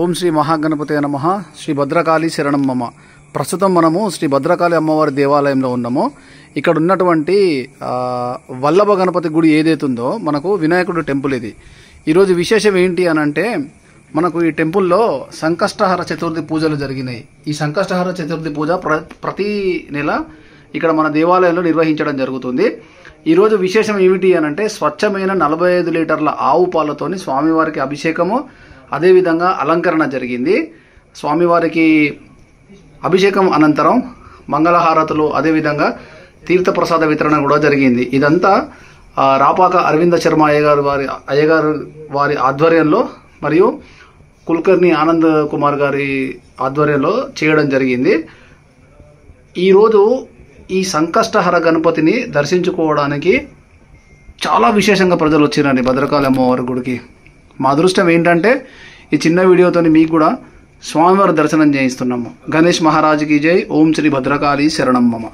ఓం శ్రీ మహాగణపతే నమః. శ్రీ భద్రకాళి శరణం మమ. ప్రస్తుతం మనము శ్రీ భద్రకాళి అమ్మవారి దేవాలయంలో ఉన్నాము. ఇక్కడ ఉన్నటువంటి వల్లభ గణపతి గుడి ఏదైతుందో మనకు వినాయకుడు టెంపుల్ ఇది. ఈరోజు విశేషం ఏంటి అని అంటే మనకు ఈ టెంపుల్లో సంకష్టహర చతుర్థి పూజలు జరిగినాయి. ఈ సంకష్టహర చతుర్థి పూజ ప్రతి నెల ఇక్కడ మన దేవాలయంలో నిర్వహించడం జరుగుతుంది. ఈరోజు విశేషం ఏమిటి అని అంటే స్వచ్ఛమైన 45 లీటర్ల ఆవు పాలతోని స్వామివారికి అభిషేకము, అదేవిధంగా అలంకరణ జరిగింది. స్వామివారికి అభిషేకం అనంతరం మంగళహారతులు, అదేవిధంగా తీర్థప్రసాద వితరణ కూడా జరిగింది. ఇదంతా రాపాక అరవింద శర్మ అయ్యగారు వారి ఆధ్వర్యంలో మరియు కుల్కర్ణి ఆనంద్ కుమార్ గారి ఆధ్వర్యంలో చేయడం జరిగింది. ఈరోజు ఈ సంకష్టహర గణపతిని దర్శించుకోవడానికి చాలా విశేషంగా ప్రజలు వచ్చిరండి భద్రకాళి అమ్మవారి గుడికి. మా అదృష్టం ఏంటంటే ఈ చిన్న వీడియోతో మీకు కూడా స్వామివారి దర్శనం చేయిస్తున్నాము. గణేష్ మహారాజుకి జై. ఓం శ్రీ భద్రకాళి శరణం మమ.